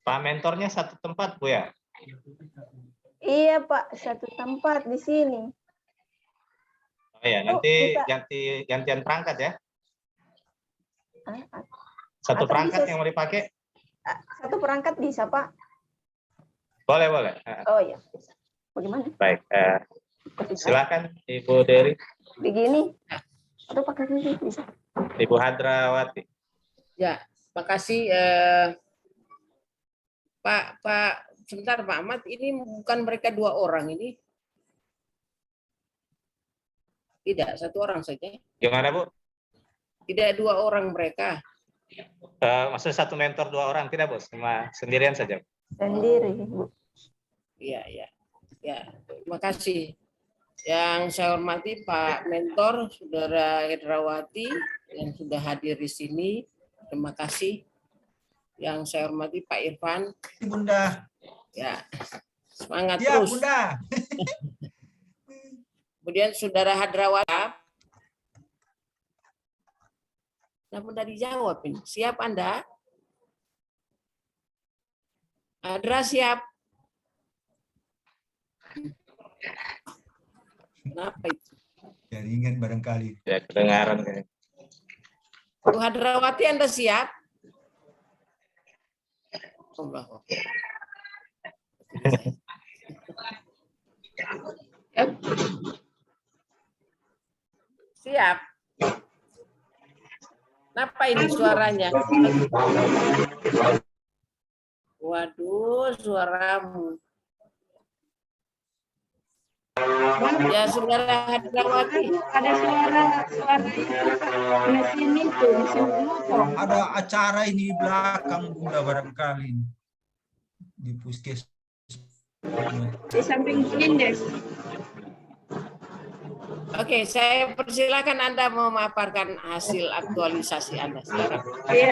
Pak mentornya satu tempat, Bu ya? Iya, Pak, satu tempat di sini. Oh ya, nanti bisa. gantian perangkat ya? Ah, Satu atau perangkat bisa- yang mau dipakai? Satu perangkat bisa, Pak. Boleh, boleh. Oh ya. Bagaimana? Baik, silakan Ibu Dery. Begini. Atau pakai ini bisa. Ibu Hadrawati. Ya, makasih Pak sebentar Pak Ahmad, ini bukan mereka 2 orang ini? Tidak, 1 orang saja. Gimana Bu? Tidak 2 orang mereka. Maksudnya satu mentor 2 orang, tidak Bu? Cuma sendirian saja? Sendiri, Bu. Iya, iya. Ya, terima kasih. Yang saya hormati Pak Mentor, Saudara Hedrawati yang sudah hadir di sini. Terima kasih. Yang saya hormati Pak Irfan. Bunda. Ya, semangat Ya, terus. Bunda. Kemudian Saudara Hadrawati. Nah, Bunda dijawab ini. Siap Anda? Hadra siap? Kenapa itu? Jaringan barangkali. Ya, kedengaran. Bu Hadrawati Anda siap? Siap. Kenapa ini suaranya? Waduh, suaramu. Ya, Saudara Hadrawati. Ada suara mesin itu, mesin motor. Ada acara ini di belakang Bunda barangkali. Di puskes. Di samping indeks. Oke, saya persilakan Anda memaparkan hasil aktualisasi Anda sekarang. Iya.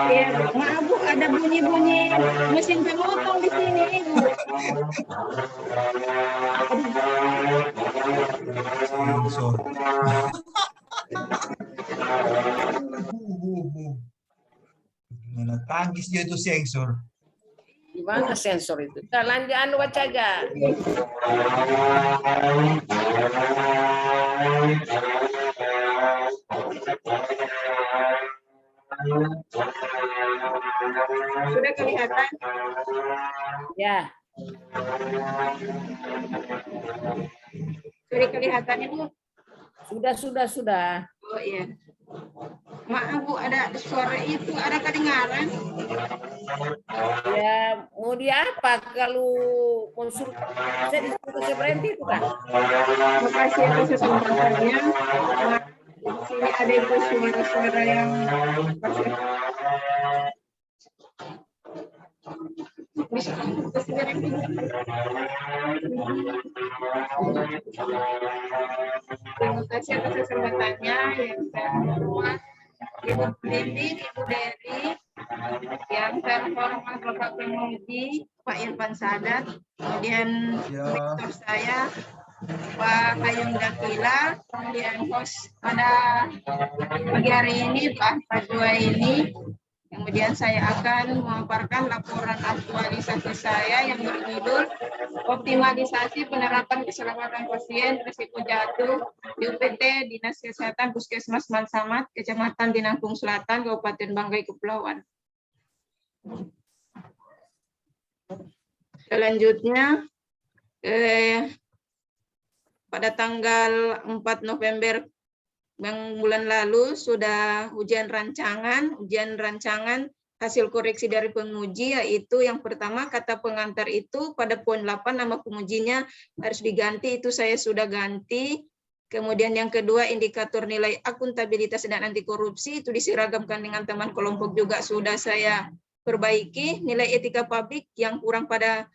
Iya, maaf Bu, ada bunyi-bunyi mesin pemotong di sini. Sensor. Mana tangis dia itu sensor. Gimana sensor itu? Nah, lanjut anu baca aja. Sudah kelihatan? Ya, Sudah kelihatan Ibu? sudah. Oh iya. Maaf Bu, ada suara itu, ada kedengaran. Ya, mau dia apa kalau konsul saya diskusi berhenti itu kan? Makasih atas kesempatannya. Di sini ada itu suara-suara yang bisa terima kasih atas kesempatannya yang saya hormat Ibu Bibi, Ibu Dery, yang terhormat Bapak Pengemudi Pak Irfan Sadat, kemudian rektor saya Pak Kayum Dakila, kemudian host pada pagi hari ini Pak Fadwa ini. Kemudian saya akan memaparkan laporan aktualisasi saya yang berjudul Optimalisasi Penerapan Keselamatan Pasien Risiko Jatuh di UPT Dinas Kesehatan Puskesmas Mansamat, Kecamatan Dinangkung Selatan, Kabupaten Banggai, Kepulauan. Selanjutnya, pada tanggal 4 November bulan lalu sudah ujian rancangan hasil koreksi dari penguji, yaitu yang pertama kata pengantar itu pada poin 8 nama pengujinya harus diganti, itu saya sudah ganti. Kemudian yang kedua indikator nilai akuntabilitas dan anti korupsi itu diseragamkan dengan teman kelompok juga sudah saya perbaiki. Nilai etika publik yang kurang pada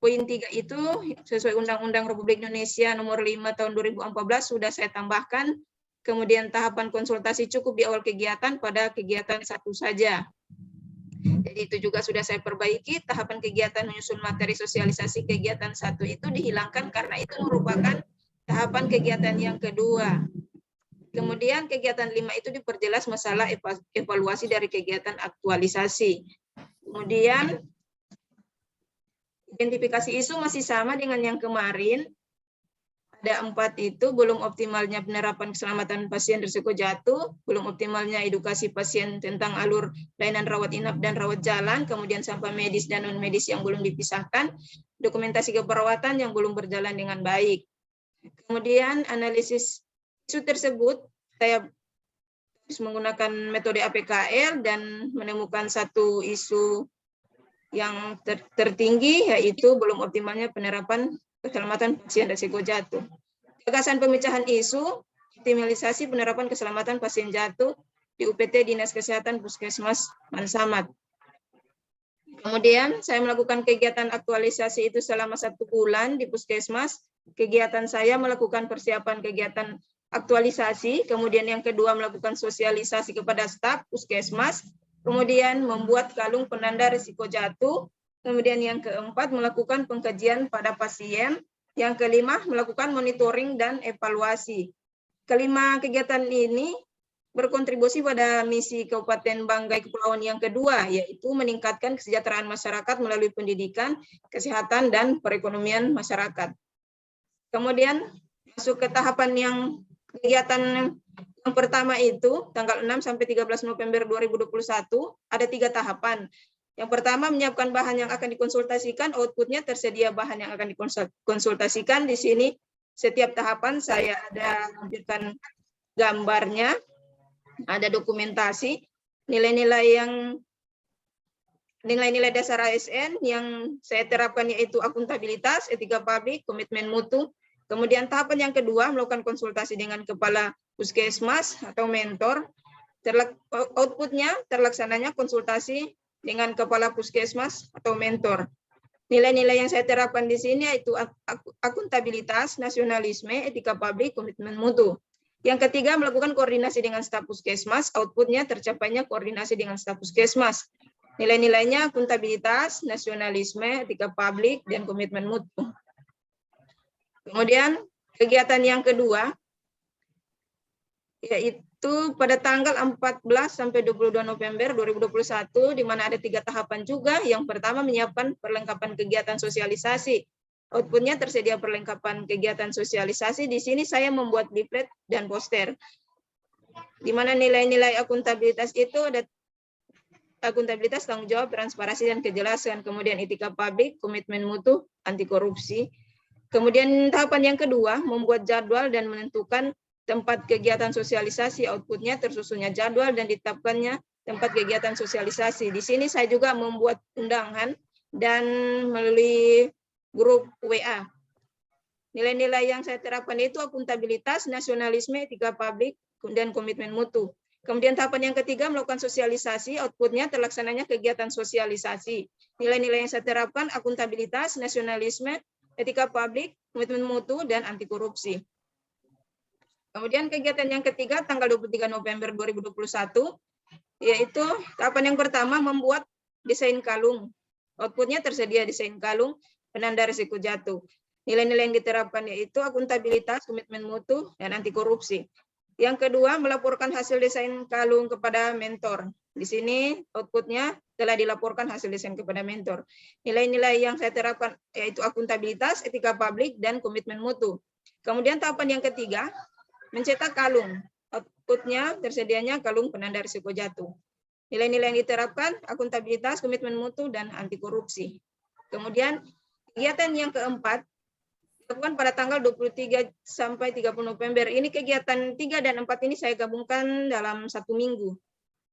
poin 3 itu sesuai Undang-Undang Republik Indonesia nomor 5 tahun 2014 sudah saya tambahkan. Kemudian tahapan konsultasi cukup di awal kegiatan pada kegiatan 1 saja. Jadi itu juga sudah saya perbaiki. Tahapan kegiatan menyusun materi sosialisasi kegiatan 1 itu dihilangkan karena itu merupakan tahapan kegiatan yang kedua. Kemudian kegiatan 5 itu diperjelas masalah evaluasi dari kegiatan aktualisasi. Kemudian identifikasi isu masih sama dengan yang kemarin. Ada 4 itu, belum optimalnya penerapan keselamatan pasien risiko jatuh, belum optimalnya edukasi pasien tentang alur layanan rawat inap dan rawat jalan, kemudian sampah medis dan non-medis yang belum dipisahkan, dokumentasi keperawatan yang belum berjalan dengan baik. Kemudian analisis isu tersebut, saya harus menggunakan metode APKL dan menemukan satu isu yang tertinggi, yaitu belum optimalnya penerapan keselamatan pasien risiko jatuh. Gagasan pemecahan isu, optimalisasi penerapan keselamatan pasien jatuh di UPT Dinas Kesehatan Puskesmas Mansamat. Kemudian saya melakukan kegiatan aktualisasi itu selama 1 bulan di Puskesmas. Kegiatan saya melakukan persiapan kegiatan aktualisasi, kemudian yang kedua melakukan sosialisasi kepada staf Puskesmas, kemudian membuat kalung penanda risiko jatuh, kemudian yang keempat melakukan pengkajian pada pasien, yang kelima melakukan monitoring dan evaluasi. Kelima kegiatan ini berkontribusi pada misi Kabupaten Banggai Kepulauan yang kedua, yaitu meningkatkan kesejahteraan masyarakat melalui pendidikan, kesehatan, dan perekonomian masyarakat. Kemudian masuk ke tahapan kegiatan yang pertama itu, tanggal 6 sampai 13 November 2021, ada 3 tahapan. Yang pertama, menyiapkan bahan yang akan dikonsultasikan, outputnya tersedia bahan yang akan dikonsultasikan. Di sini setiap tahapan saya ada tampilkan gambarnya, ada dokumentasi, nilai-nilai dasar ASN yang saya terapkan yaitu akuntabilitas, etika publik, komitmen mutu. Kemudian tahapan yang kedua, melakukan konsultasi dengan kepala puskesmas atau mentor. Outputnya terlaksananya konsultasi dengan kepala puskesmas atau mentor. Nilai-nilai yang saya terapkan di sini yaitu akuntabilitas, nasionalisme, etika publik, komitmen mutu. Yang ketiga, melakukan koordinasi dengan staf puskesmas, outputnya tercapainya koordinasi dengan staf puskesmas. Nilai-nilainya akuntabilitas, nasionalisme, etika publik, dan komitmen mutu. Kemudian kegiatan yang kedua, yaitu pada tanggal 14 sampai 22 November 2021, di mana ada 3 tahapan juga. Yang pertama, menyiapkan perlengkapan kegiatan sosialisasi. Outputnya tersedia perlengkapan kegiatan sosialisasi. Di sini saya membuat leaflet dan poster. Di mana nilai-nilai akuntabilitas itu ada akuntabilitas, tanggung jawab, transparansi, dan kejelasan. Kemudian etika publik, komitmen mutu, anti korupsi. Kemudian tahapan yang kedua, membuat jadwal dan menentukan tempat kegiatan sosialisasi. Outputnya tersusunnya jadwal dan ditetapkannya tempat kegiatan sosialisasi. Di sini saya juga membuat undangan dan melalui grup WA. Nilai-nilai yang saya terapkan itu akuntabilitas, nasionalisme, etika publik, dan komitmen mutu. Kemudian tahapan yang ketiga, melakukan sosialisasi. Outputnya terlaksananya kegiatan sosialisasi. Nilai-nilai yang saya terapkan akuntabilitas, nasionalisme, etika publik, komitmen mutu, dan anti korupsi. Kemudian kegiatan yang ketiga tanggal 23 November 2021, yaitu tahapan yang pertama membuat desain kalung. Outputnya tersedia desain kalung penanda risiko jatuh. Nilai-nilai yang diterapkan yaitu akuntabilitas, komitmen mutu, dan anti korupsi. Yang kedua, melaporkan hasil desain kalung kepada mentor. Di sini outputnya telah dilaporkan hasil desain kepada mentor. Nilai-nilai yang saya terapkan yaitu akuntabilitas, etika publik, dan komitmen mutu. Kemudian tahapan yang ketiga, mencetak kalung. Outputnya tersedianya kalung penanda risiko jatuh. Nilai-nilai yang diterapkan, akuntabilitas, komitmen mutu, dan anti korupsi. Kemudian kegiatan yang keempat, dilakukan pada tanggal 23 sampai 30 November. Ini kegiatan 3 dan 4 ini saya gabungkan dalam 1 minggu.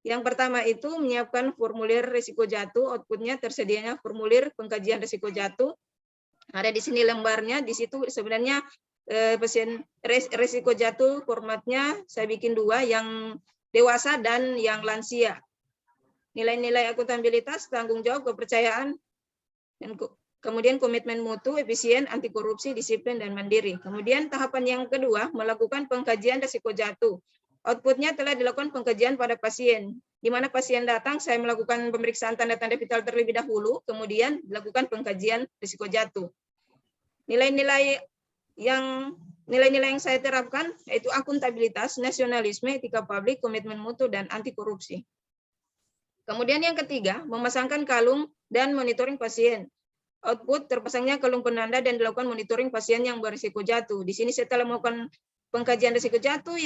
Yang pertama itu menyiapkan formulir risiko jatuh, outputnya tersedianya formulir pengkajian risiko jatuh. Ada di sini lembarnya, di situ sebenarnya pasien risiko jatuh formatnya saya bikin 2, yang dewasa dan yang lansia. Nilai-nilai akuntabilitas, tanggung jawab, kepercayaan, dan kemudian komitmen mutu, efisien, anti korupsi, disiplin, dan mandiri. Kemudian tahapan yang kedua, melakukan pengkajian risiko jatuh. Outputnya telah dilakukan pengkajian pada pasien. Di mana pasien datang, saya melakukan pemeriksaan tanda-tanda vital terlebih dahulu, kemudian dilakukan pengkajian risiko jatuh. Nilai-nilai yang nilai-nilai yang saya terapkan yaitu akuntabilitas, nasionalisme, etika publik, komitmen mutu, dan anti korupsi. Kemudian yang ketiga, memasangkan kalung dan monitoring pasien. Output terpasangnya kalung penanda dan dilakukan monitoring pasien yang berisiko jatuh. Di sini setelah melakukan pengkajian risiko jatuh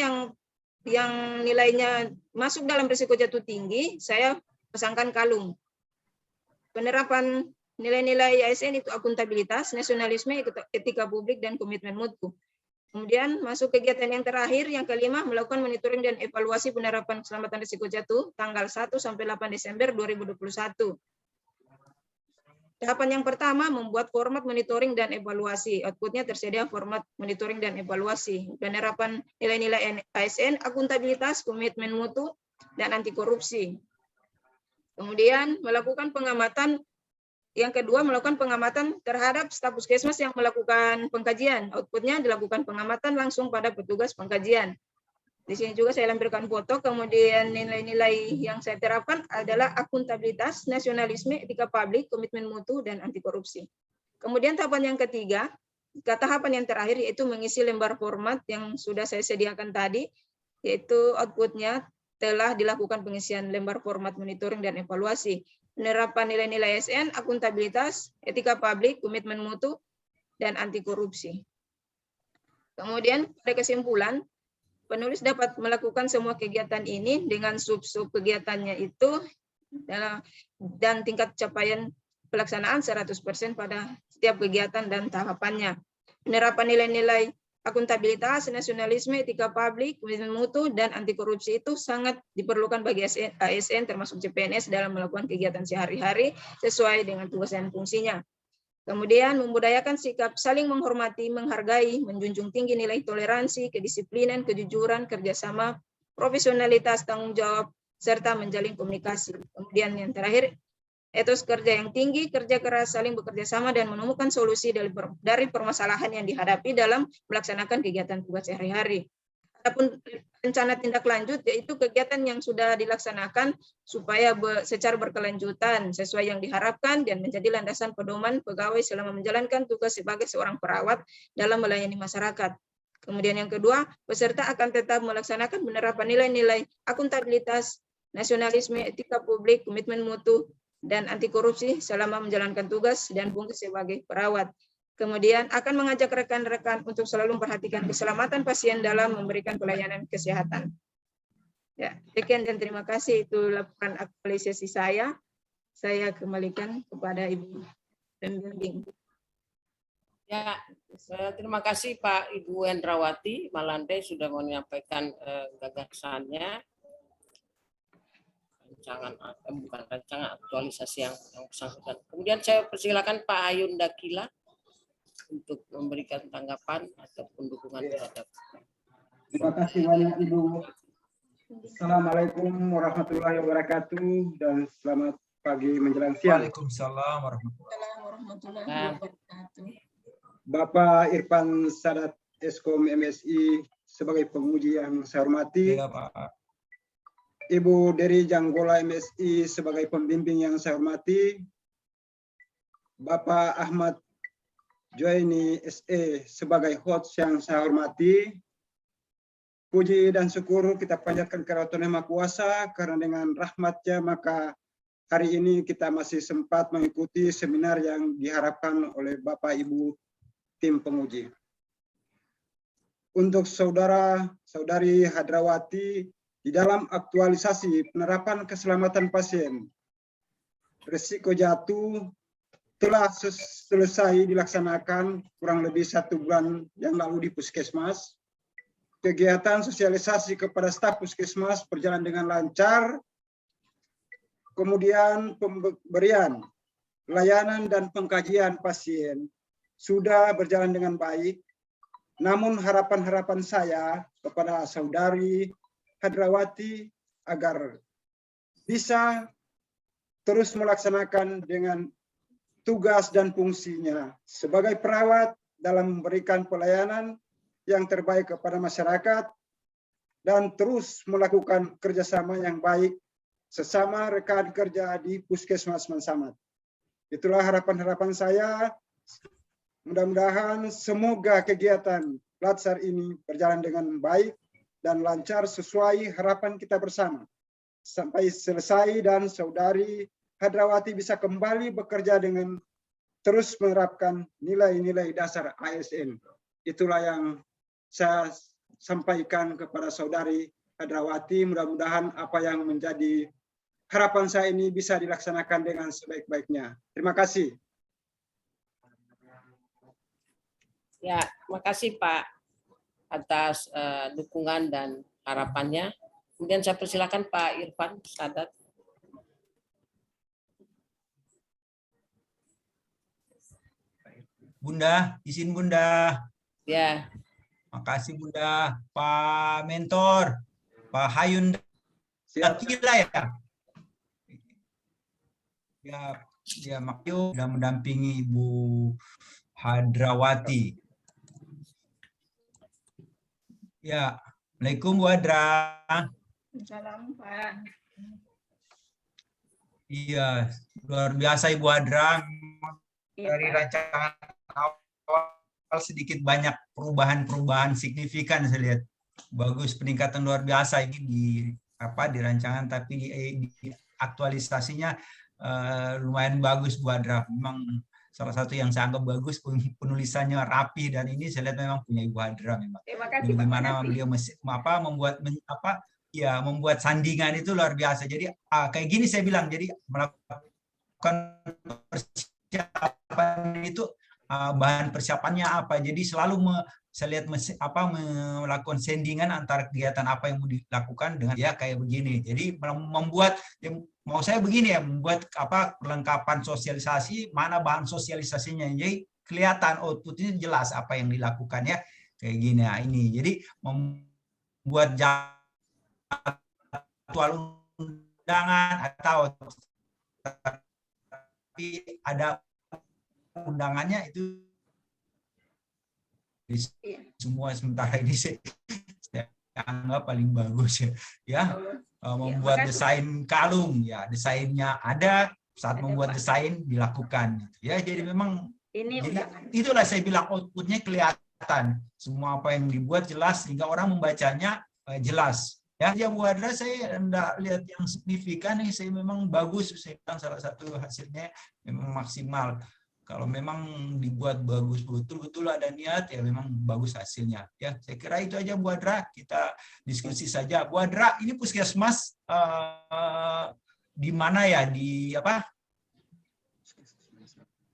yang nilainya masuk dalam risiko jatuh tinggi, saya pasangkan kalung. Penerapan nilai-nilai ASN itu akuntabilitas, nasionalisme, etika publik, dan komitmen mutu. Kemudian masuk kegiatan yang terakhir, yang kelima, melakukan monitoring dan evaluasi penerapan keselamatan risiko jatuh tanggal 1 sampai 8 Desember 2021. Tahapan yang pertama, membuat format monitoring dan evaluasi. Outputnya tersedia format monitoring dan evaluasi. Penerapan nilai-nilai ASN, akuntabilitas, komitmen mutu, dan anti korupsi. Kemudian melakukan pengamatan. Yang kedua, melakukan pengamatan terhadap staf puskesmas yang melakukan pengkajian. Outputnya dilakukan pengamatan langsung pada petugas pengkajian. Di sini juga saya lampirkan foto. Kemudian nilai-nilai yang saya terapkan adalah akuntabilitas, nasionalisme, etika publik, komitmen mutu, dan anti korupsi. Kemudian tahapan yang ketiga, tahapan yang terakhir yaitu mengisi lembar format yang sudah saya sediakan tadi, yaitu outputnya telah dilakukan pengisian lembar format monitoring dan evaluasi. Penerapan nilai-nilai ASN, akuntabilitas, etika publik, komitmen mutu, dan anti korupsi. Kemudian pada kesimpulan, penulis dapat melakukan semua kegiatan ini dengan sub-sub kegiatannya itu dan tingkat capaian pelaksanaan 100% pada setiap kegiatan dan tahapannya. Penerapan nilai-nilai akuntabilitas, nasionalisme, etika publik, komitmen mutu, dan anti korupsi itu sangat diperlukan bagi ASN termasuk CPNS dalam melakukan kegiatan sehari-hari sesuai dengan tugas dan fungsinya. Kemudian membudayakan sikap saling menghormati, menghargai, menjunjung tinggi nilai toleransi, kedisiplinan, kejujuran, kerjasama, profesionalitas, tanggung jawab, serta menjalin komunikasi. Kemudian yang terakhir, etos kerja yang tinggi, kerja keras, saling bekerja sama, dan menemukan solusi dari permasalahan yang dihadapi dalam melaksanakan kegiatan tugas sehari-hari. Adapun rencana tindak lanjut yaitu kegiatan yang sudah dilaksanakan supaya secara berkelanjutan sesuai yang diharapkan dan menjadi landasan pedoman pegawai selama menjalankan tugas sebagai seorang perawat dalam melayani masyarakat. Kemudian yang kedua, peserta akan tetap melaksanakan penerapan nilai-nilai akuntabilitas, nasionalisme, etika publik, komitmen mutu, dan anti korupsi selama menjalankan tugas dan fungsi sebagai perawat. Kemudian akan mengajak rekan-rekan untuk selalu memperhatikan keselamatan pasien dalam memberikan pelayanan kesehatan. Ya, sekian dan terima kasih, itu laporan aktualisasi saya. Saya kembalikan kepada Ibu Pembimbing. Ya, terima kasih Pak Ibu Hendrawati Malande sudah menyampaikan gagasannya. Bukan rancangan aktualisasi yang bersangkutan. Kemudian saya persilakan Pak Ayun Dakila untuk memberikan tanggapan ataupun dukungan terhadap. Terima kasih banyak Ibu. Assalamualaikum warahmatullahi wabarakatuh dan selamat pagi menjelang siang. Waalaikumsalam warahmatullahi wabarakatuh. Bapak Irfan Sadat Eskom MSI sebagai penguji yang saya hormati. Ya, Pak. Ibu Dery Janggola MSI sebagai pembimbing yang saya hormati. Bapak Ahmad Joini SE sebagai host yang saya hormati. Puji dan syukur kita panjatkan kepada Tuhan Yang Maha Kuasa karena dengan rahmat-Nya maka hari ini kita masih sempat mengikuti seminar yang diharapkan oleh Bapak Ibu tim penguji. Untuk saudara-saudari Hadrawati, di dalam aktualisasi penerapan keselamatan pasien, risiko jatuh telah selesai dilaksanakan kurang lebih 1 bulan yang lalu di Puskesmas. Kegiatan sosialisasi kepada staf Puskesmas berjalan dengan lancar. Kemudian pemberian layanan dan pengkajian pasien sudah berjalan dengan baik. Namun harapan-harapan saya kepada saudari Hadrawati agar bisa terus melaksanakan dengan tugas dan fungsinya sebagai perawat dalam memberikan pelayanan yang terbaik kepada masyarakat dan terus melakukan kerjasama yang baik sesama rekan kerja di Puskesmas Mansamat. Itulah harapan-harapan saya. Mudah-mudahan semoga kegiatan Latsar ini berjalan dengan baik dan lancar sesuai harapan kita bersama. Sampai selesai dan Saudari Hadrawati bisa kembali bekerja dengan terus menerapkan nilai-nilai dasar ASN. Itulah yang saya sampaikan kepada Saudari Hadrawati. Mudah-mudahan apa yang menjadi harapan saya ini bisa dilaksanakan dengan sebaik-baiknya. Terima kasih. Ya, terima kasih Pak atas dukungan dan harapannya. Kemudian saya persilakan Pak Irfan Sadat. Bunda, izin Bunda. Ya, Makasih Bunda. Pak Mentor, Pak Hayun Siap. Dakila ya. Ya, Makyu sudah mendampingi Ibu Hadrawati. Ya, Assalamualaikum Bu Hadra. Salam Pak. Iya, luar biasa Ibu Hadra. Iya, Dari Pak. rancangan awal sedikit banyak perubahan-perubahan signifikan saya lihat. Bagus, peningkatan luar biasa ini di rancangan, tapi di aktualisasinya lumayan bagus Bu Hadra. Memang salah satu yang saya anggap bagus, penulisannya rapi, dan ini saya lihat memang punya Ibu Hadra memang. Terima kasih Pak. Bagaimana Makasih. beliau membuat sandingan itu luar biasa. Jadi kayak gini saya bilang, jadi melakukan persiapan itu bahan persiapannya apa. Jadi selalu saya lihat melakukan sandingan antara kegiatan apa yang mau dilakukan dengan ya kayak begini. Jadi membuat mau saya begini ya, membuat perlengkapan sosialisasi, mana bahan sosialisasinya. Jadi kelihatan outputnya jelas apa yang dilakukan ya. Kayak gini ya ini. Jadi membuat jadwal undangan atau tapi ada undangannya itu semua sementara ini saya anggap paling bagus ya. Membuat desain kalung ya, desainnya ada, saat membuat desain dilakukan ya. Jadi memang itulah saya bilang outputnya kelihatan, semua apa yang dibuat jelas sehingga orang membacanya jelas ya. Ya Bu Hadra, saya enggak lihat yang signifikan nih, saya memang bagus, saya bilang salah satu hasilnya memang maksimal. Kalau memang dibuat bagus, betul-betul ada niat, ya memang bagus hasilnya. Ya, saya kira itu aja Bu Hadra, kita diskusi saja. Bu Hadra, ini puskesmas di mana ya? Di apa?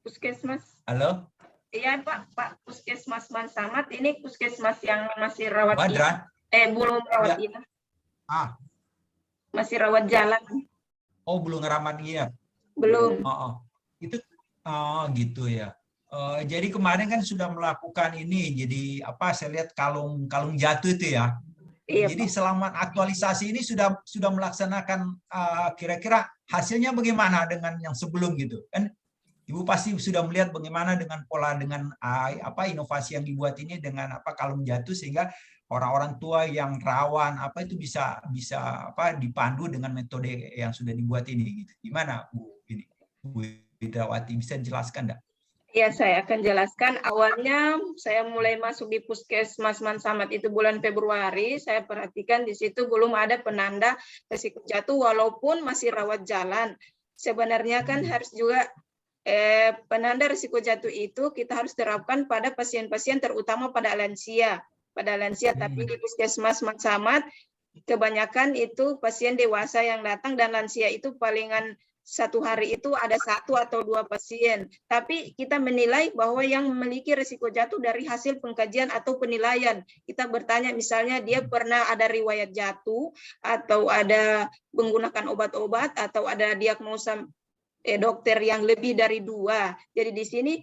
Puskesmas. Halo? Iya Pak, Puskesmas Mansamat ini puskesmas yang masih rawat Bu Hadra? belum rawat Ya. inap. Masih rawat jalan. Oh, belum ngeramat inap. Belum. Itu gitu ya. Jadi kemarin kan sudah melakukan ini. Jadi saya lihat kalung jatuh itu ya. Iya, Jadi selama aktualisasi ini sudah melaksanakan kira-kira hasilnya bagaimana dengan yang sebelum gitu kan? Ibu pasti sudah melihat bagaimana dengan pola dengan inovasi yang dibuat ini dengan kalung jatuh sehingga orang-orang tua yang rawan itu bisa dipandu dengan metode yang sudah dibuat ini gitu. Gimana Bu Hadrawati, bisa dijelaskan enggak? Iya, saya akan jelaskan. Awalnya saya mulai masuk di Puskesmas Mansamat itu bulan Februari. Saya perhatikan di situ belum ada penanda risiko jatuh walaupun masih rawat jalan. Sebenarnya kan harus juga penanda risiko jatuh itu kita harus terapkan pada pasien-pasien terutama pada lansia. Tapi di Puskesmas Mansamat kebanyakan itu pasien dewasa yang datang dan lansia itu palingan satu hari itu ada 1 atau 2 pasien. Tapi kita menilai bahwa yang memiliki risiko jatuh dari hasil pengkajian atau penilaian. Kita bertanya misalnya dia pernah ada riwayat jatuh atau ada menggunakan obat-obat atau ada diagnosa dokter yang lebih dari 2. Jadi di sini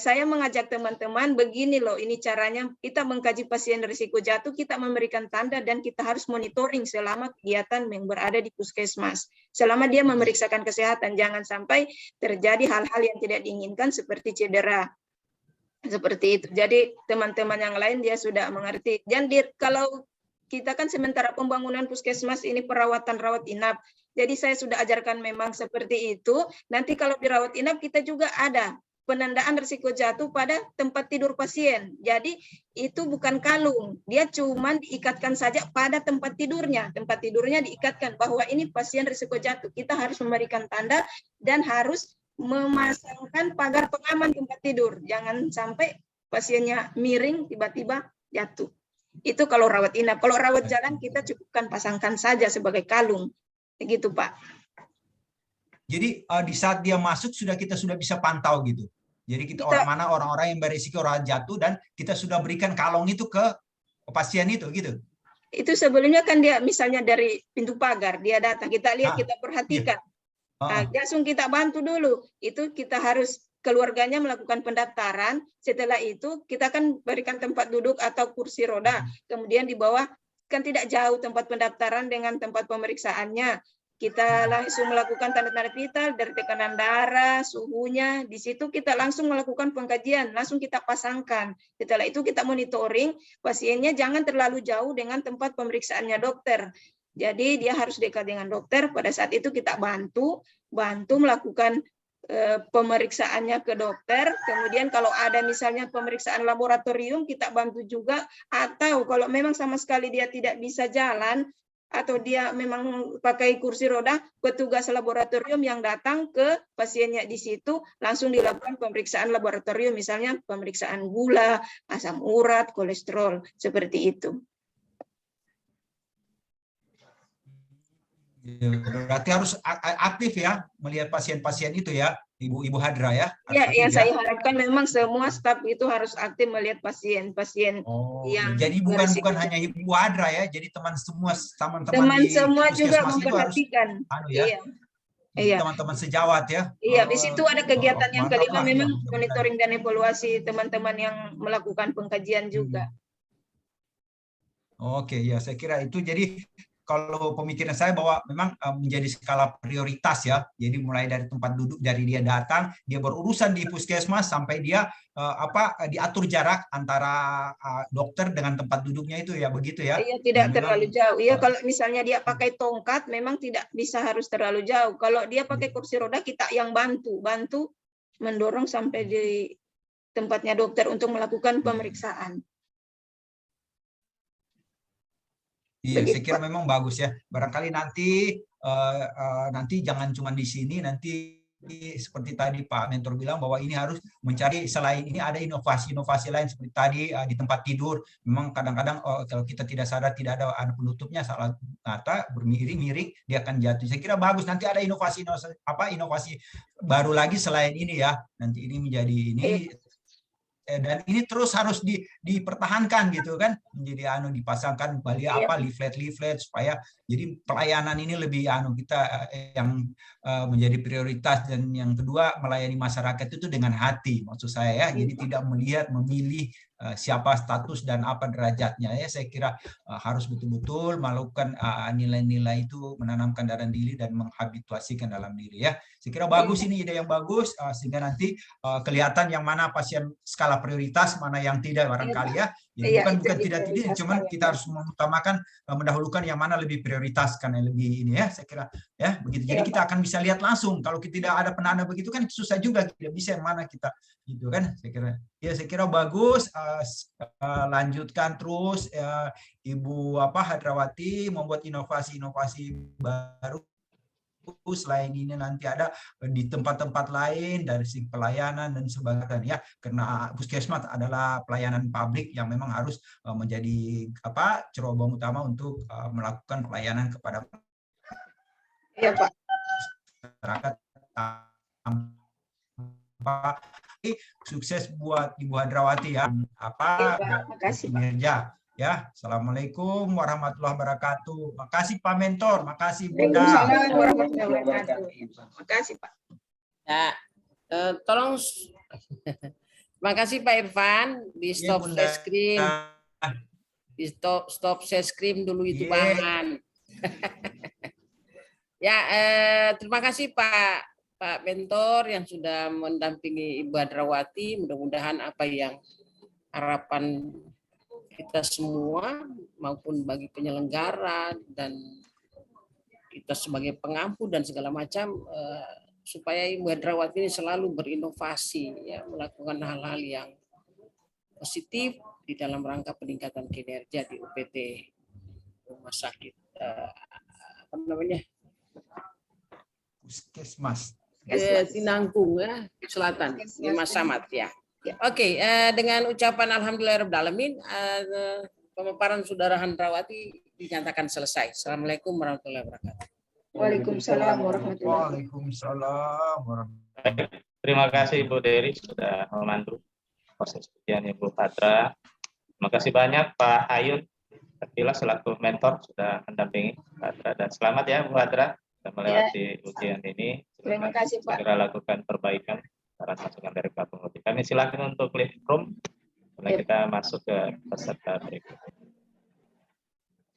saya mengajak teman-teman begini loh, ini caranya kita mengkaji pasien risiko jatuh, kita memberikan tanda dan kita harus monitoring selama kegiatan yang berada di puskesmas. Selama dia memeriksakan kesehatan, jangan sampai terjadi hal-hal yang tidak diinginkan seperti cedera. Seperti itu. Jadi teman-teman yang lain dia sudah mengerti. Dan kalau kita kan sementara pembangunan puskesmas ini perawatan rawat inap. Jadi saya sudah ajarkan memang seperti itu. Nanti kalau dirawat inap kita juga ada penandaan risiko jatuh pada tempat tidur pasien. Jadi itu bukan kalung, dia cuma diikatkan saja pada tempat tidurnya. Tempat tidurnya diikatkan bahwa ini pasien risiko jatuh. Kita harus memberikan tanda dan harus memasangkan pagar pengaman tempat tidur. Jangan sampai pasiennya miring tiba-tiba jatuh. Itu kalau rawat inap. Kalau rawat jalan kita cukupkan pasangkan saja sebagai kalung. Begitu, Pak. Jadi di saat dia masuk kita sudah bisa pantau gitu. Jadi orang-orang yang berisiko rawat jatuh dan kita sudah berikan kalung itu ke pasien itu gitu. Itu sebelumnya kan dia misalnya dari pintu pagar dia datang, kita lihat, kita perhatikan. Nah, langsung kita bantu dulu. Itu kita harus keluarganya melakukan pendaftaran. Setelah itu kita kan berikan tempat duduk atau kursi roda. Kemudian di bawah kan tidak jauh tempat pendaftaran dengan tempat pemeriksaannya. Kita langsung melakukan tanda-tanda vital dari tekanan darah, suhunya. Di situ kita langsung melakukan pengkajian, langsung kita pasangkan. Setelah itu kita monitoring pasiennya jangan terlalu jauh dengan tempat pemeriksaannya dokter. Jadi dia harus dekat dengan dokter. Pada saat itu kita bantu melakukan pemeriksaannya ke dokter. Kemudian kalau ada misalnya pemeriksaan laboratorium kita bantu juga. Atau kalau memang sama sekali dia tidak bisa jalan, atau dia memang pakai kursi roda, petugas laboratorium yang datang ke pasiennya di situ langsung dilakukan pemeriksaan laboratorium, misalnya pemeriksaan gula, asam urat, kolesterol, seperti itu. Berarti harus aktif ya melihat pasien-pasien itu ya, Ibu Hadra ya. Ya, saya harapkan memang semua staf itu harus aktif melihat pasien-pasien yang jadi bukan hanya Ibu Hadra ya, jadi teman-teman teman di semua juga puskesmas itu harus memperhatikan. Iya. Teman-teman sejawat ya. Iya, di situ ada kegiatan yang kelima mantap, memang ya. monitoring dan evaluasi teman-teman yang melakukan pengkajian juga. Oke, ya saya kira itu jadi kalau pemikiran saya bahwa memang menjadi skala prioritas ya. Jadi mulai dari tempat duduk, dari dia datang, dia berurusan di puskesmas sampai dia diatur jarak antara dokter dengan tempat duduknya itu ya, begitu ya. Iya, tidak terlalu jauh. Iya, kalau misalnya dia pakai tongkat memang tidak bisa harus terlalu jauh. Kalau dia pakai kursi roda kita yang bantu mendorong sampai di tempatnya dokter untuk melakukan pemeriksaan. Iya, saya kira memang bagus ya. Barangkali nanti jangan cuma di sini, nanti seperti tadi Pak Mentor bilang bahwa ini harus mencari selain ini ada inovasi-inovasi lain seperti tadi di tempat tidur. Memang kadang-kadang kalau kita tidak sadar tidak ada penutupnya, salah kata bermiring-miring dia akan jatuh. Saya kira bagus nanti ada inovasi baru lagi selain ini ya. Nanti ini menjadi ini. Dan ini terus harus dipertahankan gitu kan, menjadi dipasangkan kembali leaflet supaya jadi pelayanan ini lebih kita yang menjadi prioritas. Dan yang kedua, melayani masyarakat itu dengan hati, maksud saya ya, jadi tidak memilih siapa status dan apa derajatnya ya. Saya kira harus betul-betul melakukan nilai-nilai itu, menanamkan dalam diri dan menghabituasikan dalam diri ya. Saya kira bagus, ini ide yang bagus sehingga nanti kelihatan yang mana pasien skala prioritas, mana yang tidak barangkali ya. Jadi bukan tidak, cuman kita harus mengutamakan, mendahulukan yang mana lebih prioritas karena lebih ini ya. Saya kira ya begitu. Jadi kita akan bisa lihat langsung. Kalau kita tidak ada penanda begitu kan susah juga, tidak bisa yang mana kita gitu kan. Saya kira bagus. Lanjutkan terus Ibu Hadrawati membuat inovasi-inovasi baru. Selain ini nanti ada di tempat-tempat lain dari segi pelayanan dan sebagainya ya, karena puskesmas adalah pelayanan publik yang memang harus menjadi cerobong utama untuk melakukan pelayanan kepada masyarakat. Sukses buat Ibu Hadrawati ya. Makasih Pak. Ya, assalamualaikum warahmatullahi wabarakatuh. Makasih Pak Mentor, makasih Bunda. Waalaikumsalam warahmatullahi wabarakatuh. Makasih Pak. Ya, tolong. Terima kasih Pak Irfan, di stop share screen, di stop share screen dulu itu bahan. Ya, terima kasih Pak Mentor yang sudah mendampingi Ibu Hadrawati. Mudah-mudahan apa yang harapan kita semua maupun bagi penyelenggara dan kita sebagai pengampu dan segala macam supaya Ibu Hendrawati ini selalu berinovasi, ya, melakukan hal-hal yang positif di dalam rangka peningkatan kinerja di UPT Rumah Sakit apa namanya Puskesmas. Sinangkung ya, Selatan, di Mas Samad ya. Oke, dengan ucapan Alhamdulillahirabbil alamin, pemaparan Saudara Hendrawati dinyatakan selesai. Assalamualaikum warahmatullahi wabarakatuh. Waalaikumsalam warahmatullahi wabarakatuh. Waalaikumsalam warahmatullahi. Terima kasih Ibu Dery sudah membantu proses ujian Ibu Hadra. Terima kasih banyak Pak Ayun Terpilih selaku mentor sudah mendampingi Hadra, dan selamat ya Bu Hadra sudah melewati ujian ini. Terima kasih Pak. Segera lakukan perbaikan saran masukan dari Pak Pengemudi. Kami silakan untuk live room. Kita masuk ke peserta berikutnya.